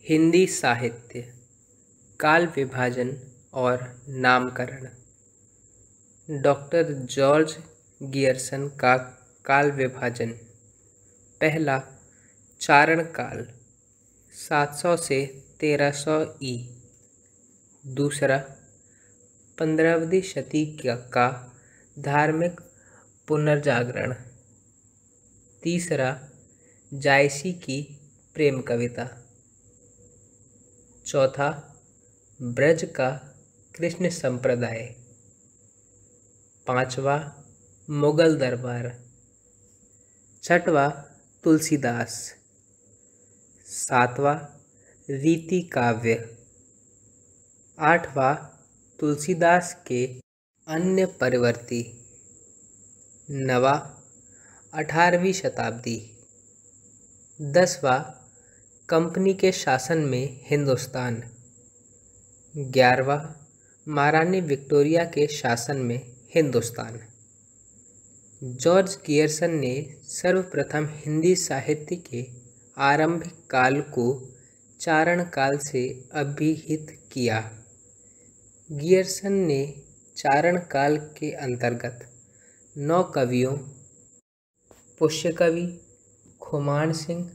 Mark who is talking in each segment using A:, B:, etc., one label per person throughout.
A: हिंदी साहित्य काल विभाजन और नामकरण। डॉक्टर जॉर्ज गियर्सन का काल विभाजन। पहला, चारण काल 700 से 1300 ई। दूसरा, 15वीं शती का धार्मिक पुनर्जागरण। तीसरा, जायसी की प्रेम कविता। चौथा, ब्रज का कृष्ण संप्रदाय। पांचवा, मुगल दरबार। छठवां, तुलसीदास। सातवां, रीति काव्य। आठवां, तुलसीदास के अन्य परिवर्ती। नवा, 18वीं शताब्दी। 10वां, कंपनी के शासन में हिंदुस्तान। 11वां, महारानी विक्टोरिया के शासन में हिंदुस्तान। जॉर्ज गियर्सन ने सर्वप्रथम हिंदी साहित्य के आरंभिक काल को चारण काल से अभिहित किया। गियर्सन ने चारण काल के अंतर्गत 9 कवियों पुष्यकवि, खुमान सिंह,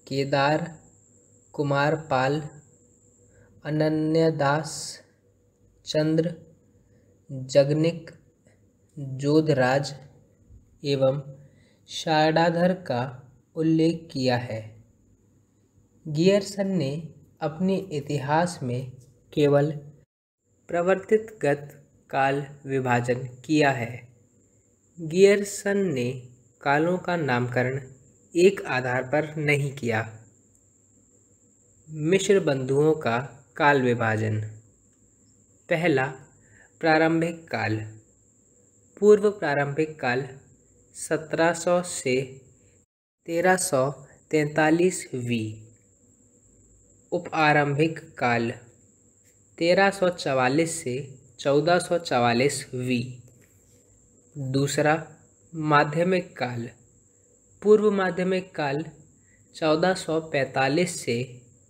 A: केदार, कुमार पाल, अनन्यदास, चंद्र, जगनिक, जोधराज एवं षडाधर का उल्लेख किया है। गियर्सन ने अपने इतिहास में केवल प्रवर्तितगत काल विभाजन किया है। गियर्सन ने कालों का नामकरण एक आधार पर नहीं किया। मिश्र बंधुओं का काल विभाजन। पहला, प्रारंभिक काल। पूर्व प्रारंभिक काल 1700 से 1343 उपारंभिक काल 1344 से 1444। दूसरा, माध्यमिक काल। पूर्व माध्यमिक काल 1445 से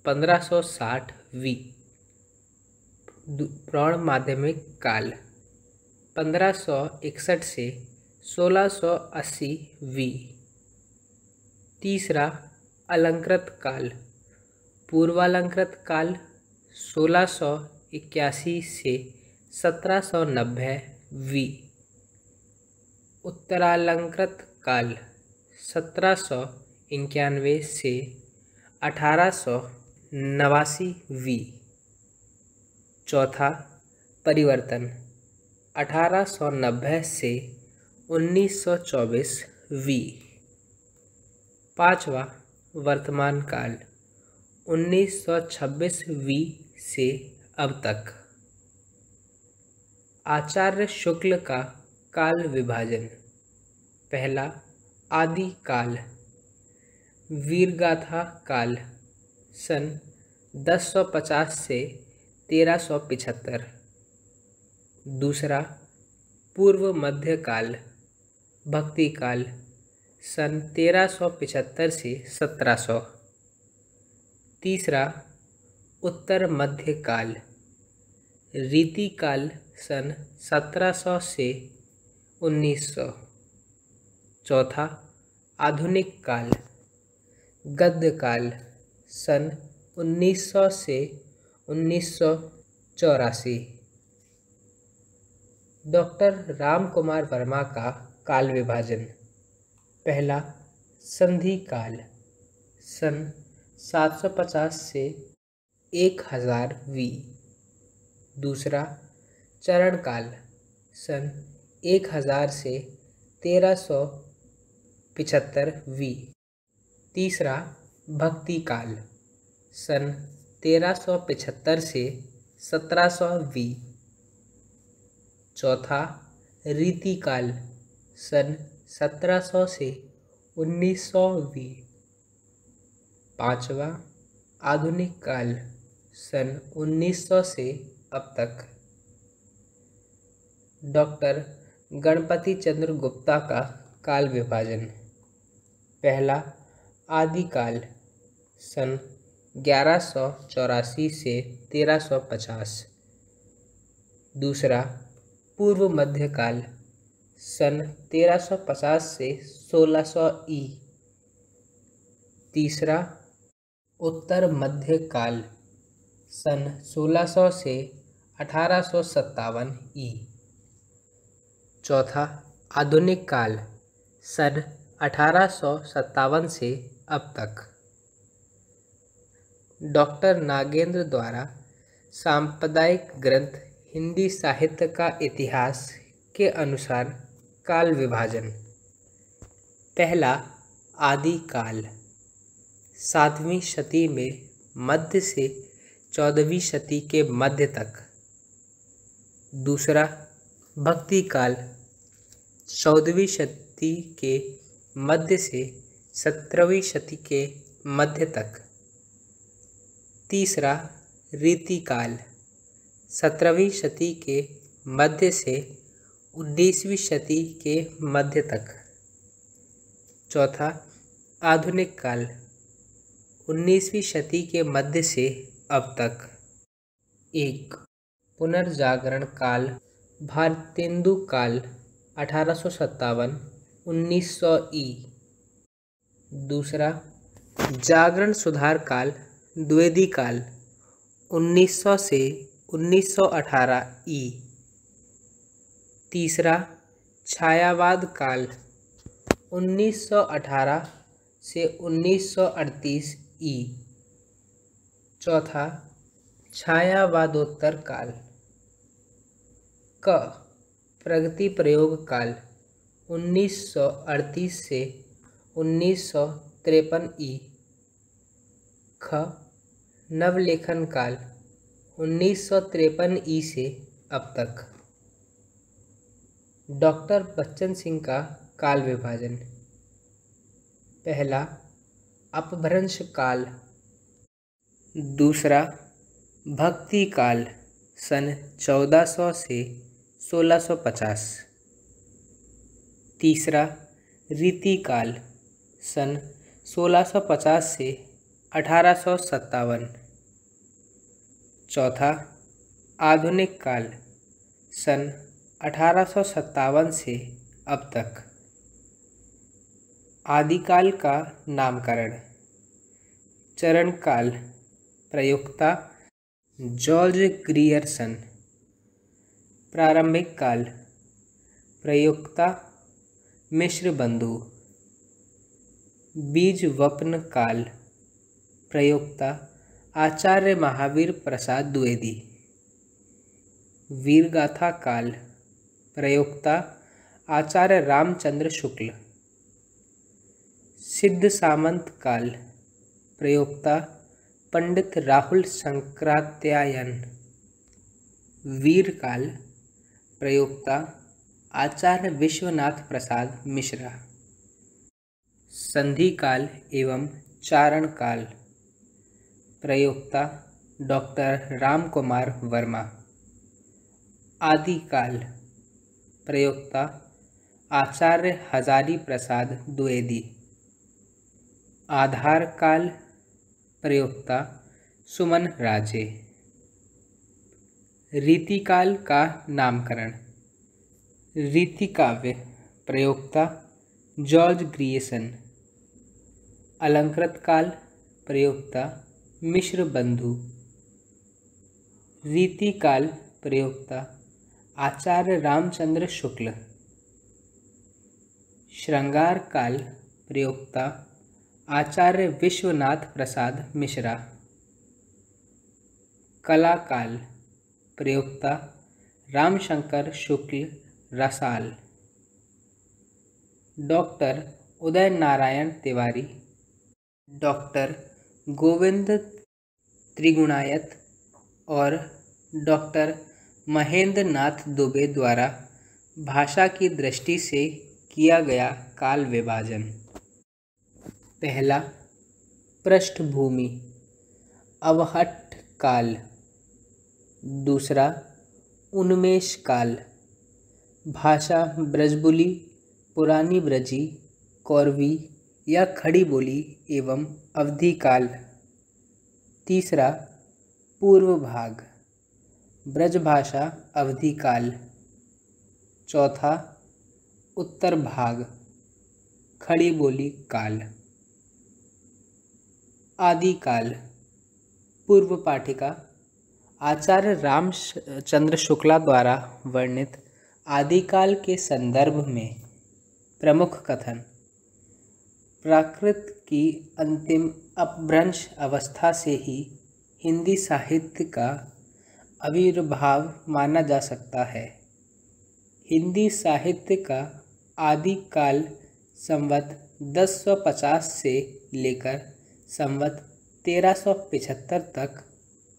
A: 1560। प्रौढ़ माध्यमिक काल 1561 से 1680। तीसरा, अलंकृत काल। पूर्वालंकृत काल 1681 से 1790। उत्तरालंकृत काल 1791 से 1889। चौथा, परिवर्तन 1890 से 1924। पांचवा, वर्तमान काल 1926 से अब तक। आचार्य शुक्ल का काल विभाजन। पहला, आदि काल। वीरगाथा काल सन 1050 से 1375। दूसरा, पूर्व मध्य काल भक्ति काल सन 1375 से 1700। तीसरा, उत्तर मध्य काल रीति काल सन 1700 से 1900। चौथा, आधुनिक काल गद्य काल सन 1900 से 1984। डॉक्टर राम कुमार वर्मा का काल विभाजन। पहला, संधि काल सन 750 से 1000। दूसरा, चरण काल सन 1000 से 1375। तीसरा, भक्ति काल सन 1375 से 1700। चौथा, रीति काल सन 1700 से 1900। पांचवा, आधुनिक काल सन 1900 से अब तक। डॉक्टर गणपति चंद्र गुप्ता का काल विभाजन। पहला, आदिकाल सन 1184 से 1350। दूसरा पूर्व मध्यकाल सन 1350 से 1600 ई। तीसरा उत्तर मध्यकाल सन 1600 से 1857 ई। चौथा आधुनिक काल सन 1857 से अब तक। डॉक्टर नागेंद्र द्वारा सांप्रदायिक ग्रंथ हिंदी साहित्य का इतिहास के अनुसार काल विभाजन। पहला आदिकाल 7वीं शती में मध्य से 14वीं शती के मध्य तक। दूसरा भक्ति काल 14वीं शती के मध्य से 17वीं शती के मध्य तक। तीसरा रीतिकाल 17वीं शती के मध्य से 19वीं शती के मध्य तक। चौथा आधुनिक काल 19वीं शती के मध्य से अब तक। 1 पुनर्जागरण काल भारतेंदु काल 1857 1900 ई। दूसरा जागरण सुधार काल द्विवेदी काल 1900 से 1918 ई। तीसरा छायावाद काल 1918 से 1938 ई। चौथा छायावादोत्तर काल। क प्रगति प्रयोग काल 1938 से 1953 ई। ख नवलेखन काल 1953 ई से अब तक। डॉक्टर बच्चन सिंह का काल विभाजन। पहला अपभ्रंश काल। दूसरा भक्ति काल सन 1400 से 1650। तीसरा रीति काल सन 1650 से 1857। चौथा आधुनिक काल सन 1857 से अब तक। आदिकाल का नामकरण। चरण काल प्रयुक्ता जॉर्ज ग्रियर्सन। प्रारंभिक काल प्रयुक्ता मिश्र बंधु। बीज वपन काल प्रयुक्ता आचार्य महावीर प्रसाद द्विवेदी। वीरगाथा काल प्रयुक्ता आचार्य रामचंद्र शुक्ल। सिद्ध सामंत काल प्रयुक्ता पंडित राहुल शंकरात्यायन। वीर काल प्रयुक्ता आचार्य विश्वनाथ प्रसाद मिश्रा। संधि काल एवं चारण काल प्रयुक्ता डॉक्टर राम कुमार वर्मा। आदिकाल प्रयुक्ता आचार्य हजारी प्रसाद द्विवेदी। आधार काल प्रयुक्ता सुमन राजे। रीतिकाल का नामकरण। रीतिकाव्य प्रयुक्ता जॉर्ज ग्रियर्सन। अलंकृत काल प्रयुक्ता मिश्र बंधु। रीतिकाल प्रयुक्ता आचार्य रामचंद्र शुक्ल। श्रृंगार काल प्रयुक्ता आचार्य विश्वनाथ प्रसाद मिश्रा। कला काल प्रयुक्ता रामशंकर शुक्ल रसाल। डॉक्टर उदय नारायण तिवारी, डॉक्टर गोविंद त्रिगुणायत और डॉक्टर महेंद्र नाथ दुबे द्वारा भाषा की दृष्टि से किया गया काल विभाजन। पहला पृष्ठभूमि अवहट्ठ काल। दूसरा उन्मेष काल। भाषा ब्रजबुली, पुरानी ब्रजी, कौरवी या खड़ी बोली एवं अवधि काल। तीसरा पूर्व भाग ब्रजभाषा अवधि काल। चौथा उत्तर भाग खड़ी बोली काल। आदिकाल पूर्व पाठिका आचार्य रामचंद्र शुक्ला द्वारा वर्णित आदिकाल के संदर्भ में प्रमुख कथन प्राकृत की अंतिम अपभ्रंश अवस्था से ही हिंदी साहित्य का आविर्भाव माना जा सकता है। हिंदी साहित्य का आदिकाल संवत 1050 से लेकर संवत 1375 तक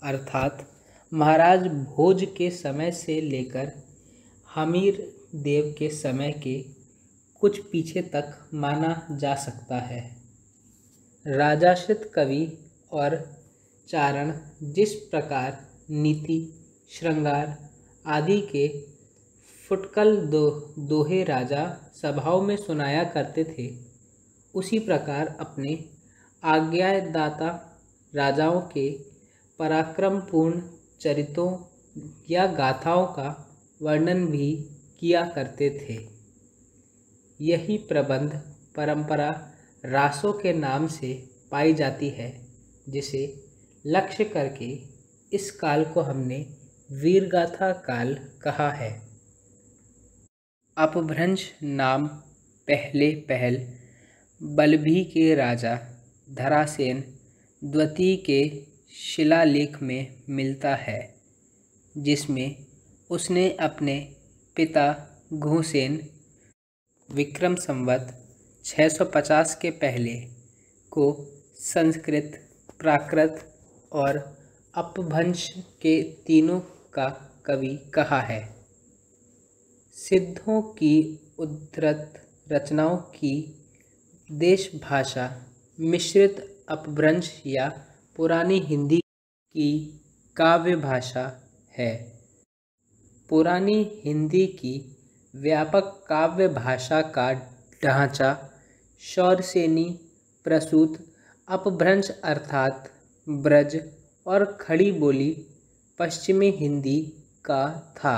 A: अर्थात महाराज भोज के समय से लेकर हमीर देव के समय के कुछ पीछे तक माना जा सकता है। राजाश्रित कवि और चारण जिस प्रकार नीति, श्रृंगार आदि के फुटकल दोहे राजा सभाओं में सुनाया करते थे, उसी प्रकार अपने आज्ञादाता राजाओं के पराक्रमपूर्ण चरित्रों या गाथाओं का वर्णन भी किया करते थे। यही प्रबंध परंपरा रासों के नाम से पाई जाती है, जिसे लक्ष्य करके इस काल को हमने वीरगाथा काल कहा है। अपभ्रंश नाम पहल बल्लभी के राजा धरासेन द्वितीय के शिलालेख में मिलता है, जिसमें उसने अपने पिता घुसेन विक्रम संवत 650 के पहले को संस्कृत, प्राकृत और अपभ्रंश के तीनों का कवि कहा है। सिद्धों की उद्धृत रचनाओं की देश भाषा मिश्रित अपभ्रंश या पुरानी हिंदी की काव्य भाषा है। पुरानी हिंदी की व्यापक काव्य भाषा का ढांचा शौरसेनी प्रसूत अपभ्रंश अर्थात ब्रज और खड़ी बोली पश्चिमी हिंदी का था।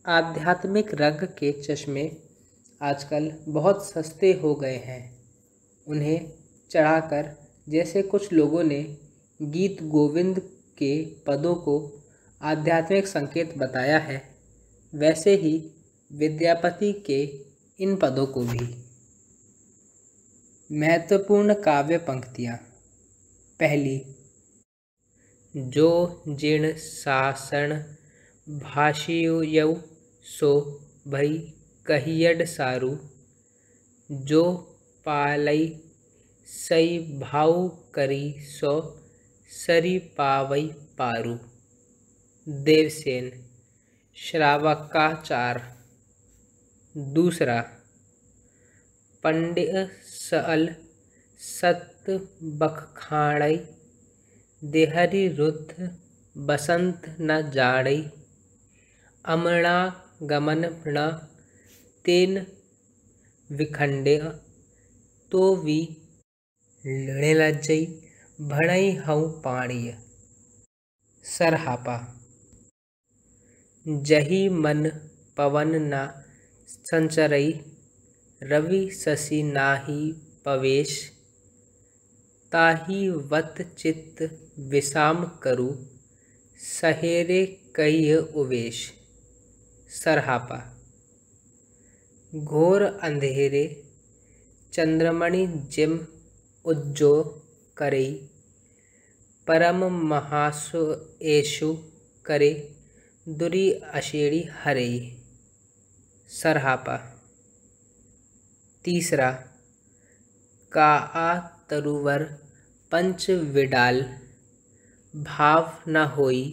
A: आध्यात्मिक रंग के चश्मे आजकल बहुत सस्ते हो गए हैं। उन्हें चढ़ाकर जैसे कुछ लोगों ने गीत गोविंद के पदों को आध्यात्मिक संकेत बताया है, वैसे ही विद्यापति के इन पदों को भी। महत्वपूर्ण काव्य पंक्तियाँ। पहली, जो जीर्ण सासण भाषियो सो भई कहियड सारू, जो पालई सई भाऊ करी सो सरी पावई पारू। देवसेन श्रावकाचार। दूसरा, पंडित सल सत बखाणई देहरी रुद्ध बसंत न जाड़ई, अमृणा गमन प्रण तेन विखंडे तो वी लज्जई भणई हऊ पाणीय। सरहापा। जही मन पवन न संचरई, रवि शशि नाही पवेश, ताही वत चित्त विषाम करु, सहेरे कहिय उवेश। सरहापा। घोर अंधेरे चंद्रमणि जिम उज्जो करई, परम महासुएषु करे दुरी अशेड़ी हरई। सरहापा। तीसरा, काआ तरुवर पंच विडाल, भाव न होई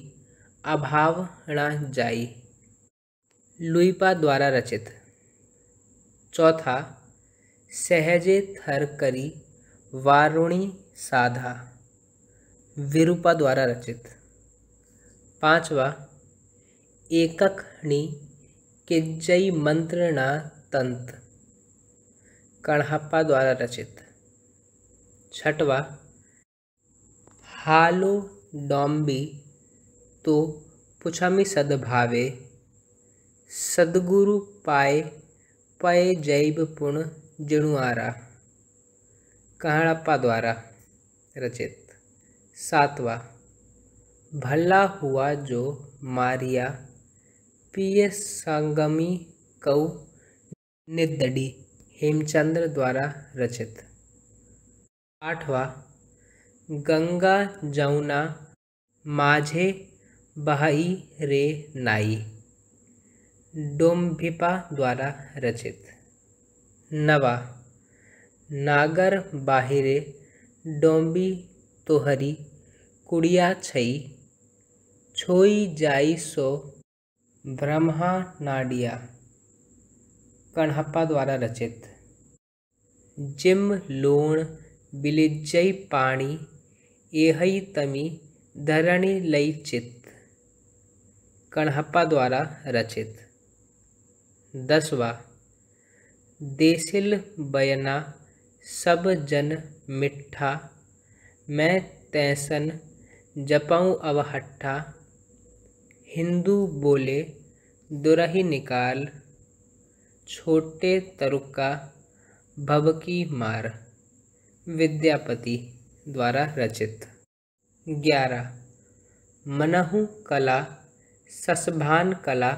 A: अभाव न जाई। लुइपा द्वारा रचित। चौथा, सहजे थर करी वारुणी साधा, विरूपा द्वारा रचित। पांचवा, एकखणी किज्जई मंत्र न तंत, कणहप्पा द्वारा रचित। छठवा, हालो डोम्बी तो पुछमि सद्भावे, सद्गुरु पाए पय जैब पुण जिणुआरा। कहाड़प्पा द्वारा रचित। 7वां भला हुआ जो मारिया, पिय संगमी कऊ निदड़ी। हेमचंद्र द्वारा रचित। 8वां गंगा जमुना माझे बहई रे नाई। डोम्भिपा द्वारा रचित। 9वां नागर बाहिरे डोम्बी तोहरी कुड़िया छई, छोई जाई सो ब्रह्मा नाडिया। कण्हप्पा द्वारा रचित। जिम लोण बिलिजई पाणी, एहई तमी धरणी लई चित। कण्हप्पा द्वारा रचित। 10वां देसिल बयना सब जन मिट्ठा, मैं तैसन जपऊँ अब हट्ठा। हिंदू बोले दुरही निकाल, छोटे तरुका भबकी मार। विद्यापति द्वारा रचित। 11 मनहु कला ससभान कला,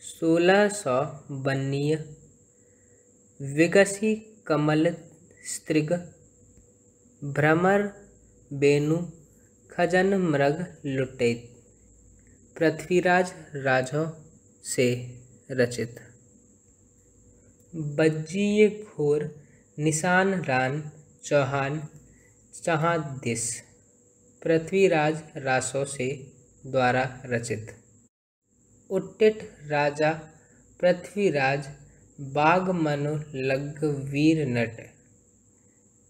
A: 1692। विगसी कमल स्त्रिग, भ्रमर बेनु खजन मृग लुटेत। पृथ्वीराज राजौ से रचित। बज्जिए घोर निशान रान चौहान जहाँ दिस। पृथ्वीराज रासो से द्वारा रचित। उट्टिठ राजा पृथ्वीराज, बाग मनु लग वीर नट।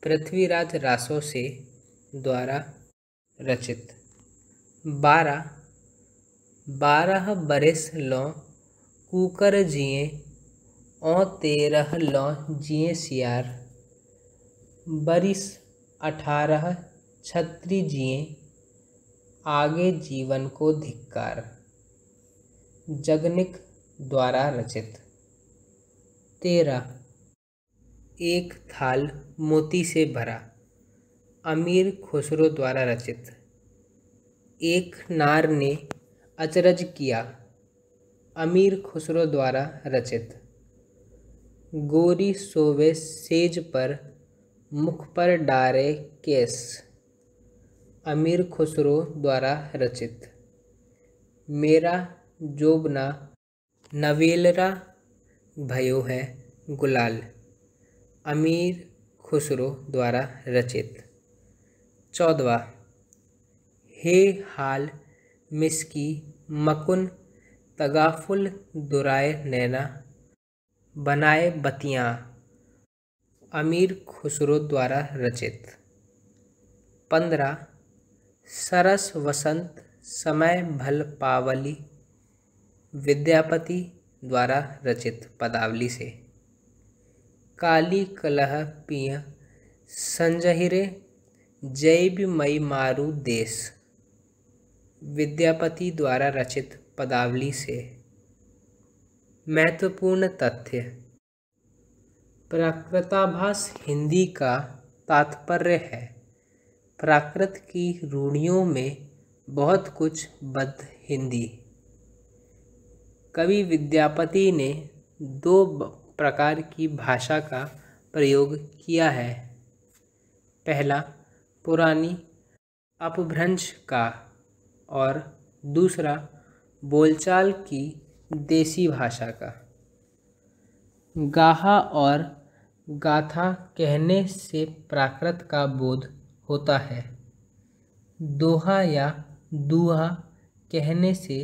A: पृथ्वीराज रासो से द्वारा रचित। 12 बरिस लौ कूकर जिए, औ 13 लौ जिए सियार। बरिस 18 छत्री जिए, आगे जीवन को धिक्कार। जगनिक द्वारा रचित। 13 एक थाल मोती से भरा। अमीर खुसरो द्वारा रचित। एक नार ने अचरज किया। अमीर खुसरो द्वारा रचित। गोरी सोवे सेज पर, मुख पर डारे केस। अमीर खुसरो द्वारा रचित। मेरा जोबना नवेलरा भयो है गुलाल। अमीर खुसरो द्वारा रचित। 14 हे हाल मिसकी मकुन, तगाफुल दुराए नैना, बनाए बतियाँ। अमीर खुसरो द्वारा रचित। 15 सरस वसंत समय भल पावली। विद्यापति द्वारा रचित पदावली से। काली कलह पिय संजहिरे, जैब मई मारू देश। विद्यापति द्वारा रचित पदावली से। महत्वपूर्ण तथ्य। प्राकृताभास हिंदी का तात्पर्य है प्राकृत की रूढ़ियों में बहुत कुछ बद्ध हिंदी। कवि विद्यापति ने 2 प्रकार की भाषा का प्रयोग किया है। पहला पुरानी अपभ्रंश का और दूसरा बोलचाल की देसी भाषा का। गाहा और गाथा कहने से प्राकृत का बोध होता है। दोहा या दूहा कहने से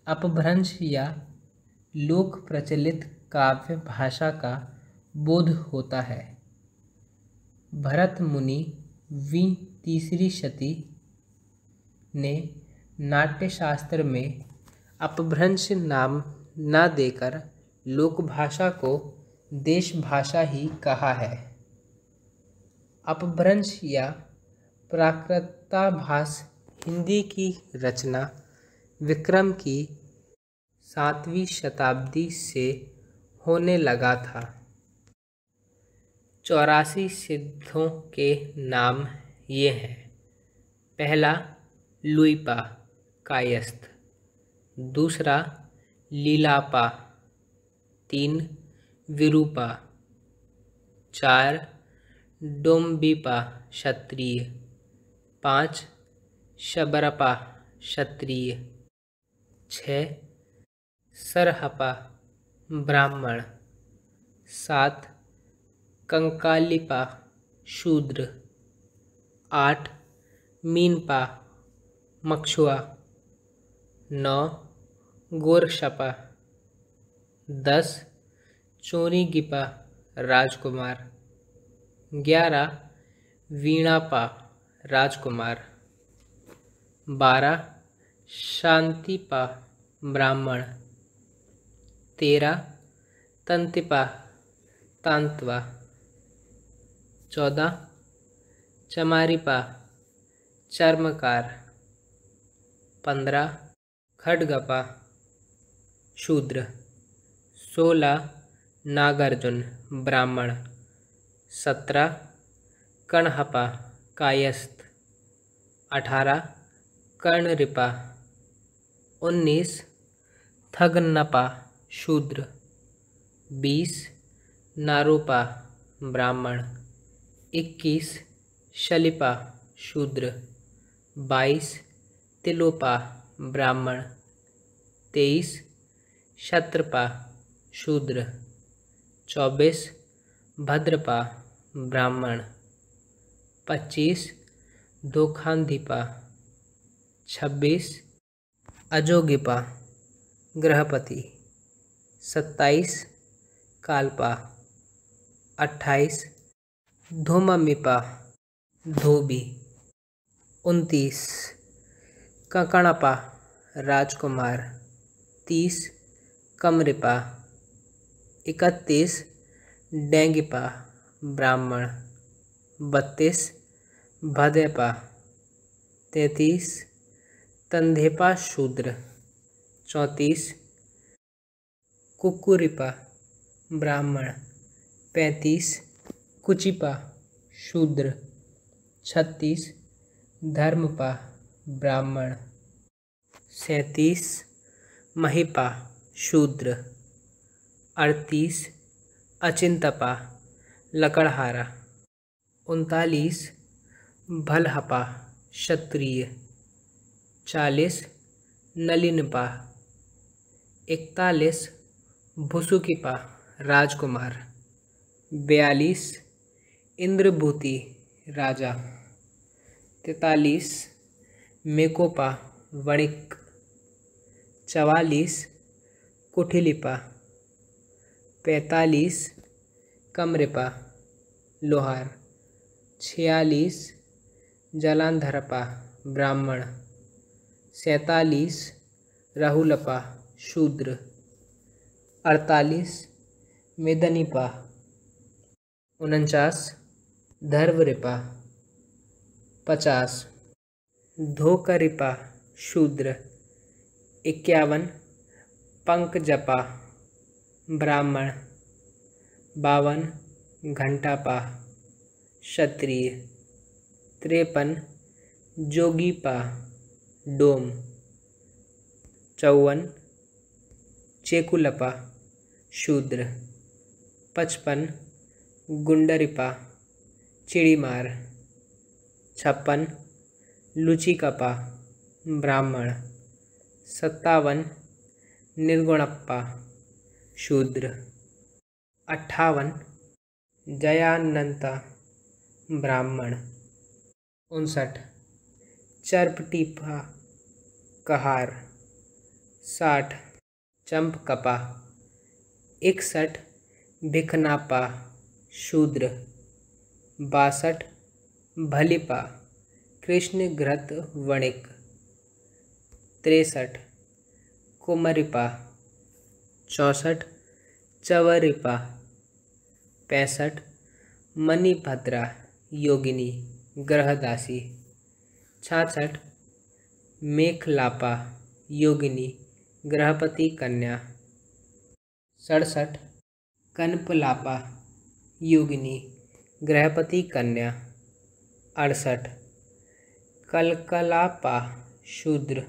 A: अपभ्रंश या लोक प्रचलित काव्य भाषा का बोध होता है। भरत मुनि वी 3री शती ने नाट्यशास्त्र में अपभ्रंश नाम न देकर लोकभाषा को देश भाषा ही कहा है। अपभ्रंश या प्राकृत मुक्ताभास हिंदी की रचना विक्रम की 7वीं शताब्दी से होने लगा था। 84 सिद्धों के नाम ये हैं। पहला लुइपा कायस्थ, दूसरा लीलापा, 3 विरूपा, 4 डोम्बिपा क्षत्रिय, 5 शबरपा क्षत्रिय, 6 सरहपा ब्राह्मण, 7 कंकालिपा शूद्र, 8 मीनपा मक्षुआ, 9 गोरक्षपा, 10 चोरीगिपा राजकुमार, 11 वीणापा राजकुमार, 12 शांतिपा ब्राह्मण, 13 तंतिपा तांतवा, 14 चमारिपा चर्मकार, 15 खड्गपा शूद्र, 16 नागार्जुन ब्राह्मण, 17 कणहपा कायस्थ, 18 कर्णरिपा, 19 थगन्नपा शूद्र, 20 नारोपा ब्राह्मण, 21 शलिपा शूद्र, 22 तिलोपा ब्राह्मण, 23 क्षत्रपा शूद्र, 24 भद्रपा ब्राह्मण, 25 दोखांधिपा, 26 अजोगिपा गृहपति, 27 कालपा, 28 धूममिपा धोबी, 29 कंकणपा राजकुमार, 30 कमरिपा, 31 डेंगिपा ब्राह्मण, 32 भदेपा, 33 तंधेपा शूद्र, 34 कुकुरिपा ब्राह्मण, 35 कुचिपा शूद्र, 36 धर्मपा ब्राह्मण, 37 महिपा शूद्र, 38 अचिंतपा लकड़हारा, 39 भलहपा क्षत्रिय, 40 नलिनपा, 41 भुसुकिपा राजकुमार, 42 इंद्रभूति राजा, 43 मेकोपा वणिक, 44 कुठिलिपा, 45 कमरिपा लोहार, 46 जलांधरपा ब्राह्मण, 47 राहुलपा शूद्र, 48 मेदनीपा, 49 धर्वरिपा, 50 धोकरिपा शूद्र, 51 पंकजपा ब्राह्मण, 52 घंटापा क्षत्रिय, 53 जोगीपा डोम, 54 चेकुलपा शूद्र, 55 गुंडरिपा चिड़ीमार, 56 लुचिकपा ब्राह्मण, 57 निर्गुणप्पा शूद्र, 58 जयानंता ब्राह्मण, 59 चर्पटीपा कहार, 60 चंपकपा, 61 भिखनापा शूद्र, 62 भलिपा कृष्ण घृत वणिक, 63 कुमरिपा, 64 चवरिपा, 65 मणिभद्रा योगिनी ग्रहदासी, 66 मेखलापा योगिनी गृहपति कन्या। 67 कनपलापा योगिनी गृहपति कन्या। 68 कलकलापा शूद्र।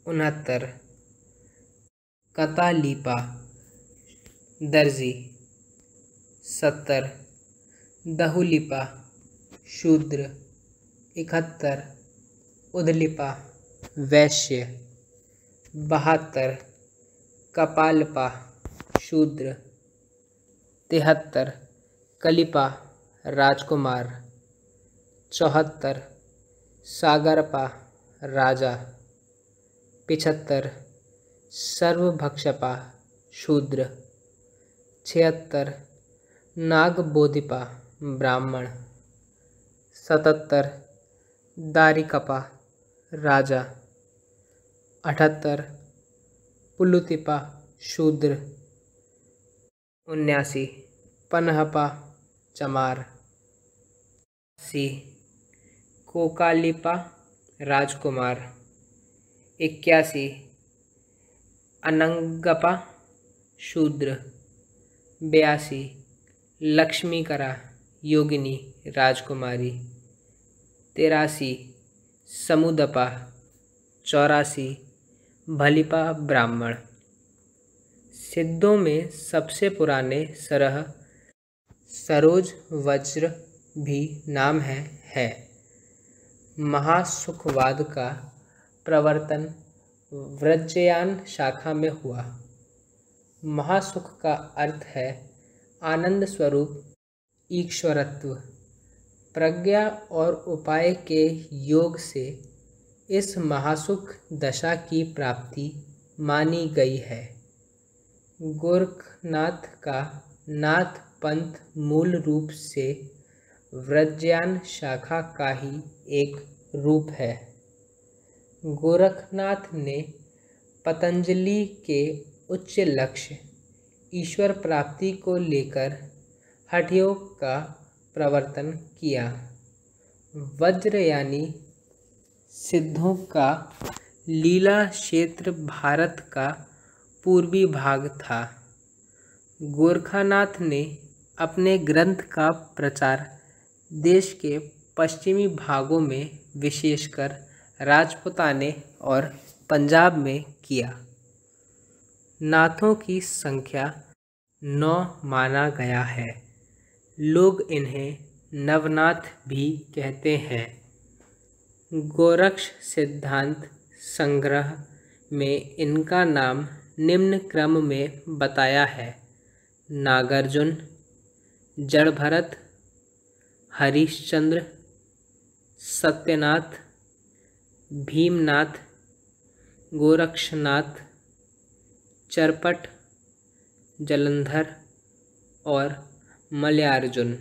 A: 69 कतालीपा दर्जी। 70 दहुलिपा शूद्र। 71 उदलिपा वैश्य। 72 कपालपा शूद्र। 73 कलिपा राजकुमार। 74 सागरपा राजा। 75 सर्वभक्षपा शूद्र। 76 नागबोधिपा ब्राह्मण। 77 दारिकपा राजा। 78 पुलुतिपा शूद्र। 79 पनहपा चमार। 80 कोकालिपा राजकुमार। 81 अनंगपा शूद्र। 82 लक्ष्मीकरा योगिनी राजकुमारी। 83 समुदपा। 84 भलिपा ब्राह्मण। सिद्धों में सबसे पुराने सरह सरोज वज्र भी नाम है। महासुखवाद का प्रवर्तन वज्रयान शाखा में हुआ। महासुख का अर्थ है आनंद स्वरूप ईश्वरत्व। प्रज्ञा और उपाय के योग से इस महासुख दशा की प्राप्ति मानी गई है। गोरखनाथ का नाथ पंथ मूल रूप से वज्रयान शाखा का ही एक रूप है। गोरखनाथ ने पतंजलि के उच्च लक्ष्य ईश्वर प्राप्ति को लेकर हठयोग का प्रवर्तन किया। वज्रयानी सिद्धों का लीला क्षेत्र भारत का पूर्वी भाग था। गोरखनाथ ने अपने ग्रंथ का प्रचार देश के पश्चिमी भागों में विशेषकर राजपूताने और पंजाब में किया। नाथों की संख्या 9 माना गया है। लोग इन्हें नवनाथ भी कहते हैं। गोरक्ष सिद्धांत संग्रह में इनका नाम निम्न क्रम में बताया है: नागार्जुन, जड़भरत, हरिश्चंद्र, सत्यनाथ, भीमनाथ, गोरक्षनाथ, चरपट, जलंधर और मलयार्जुन।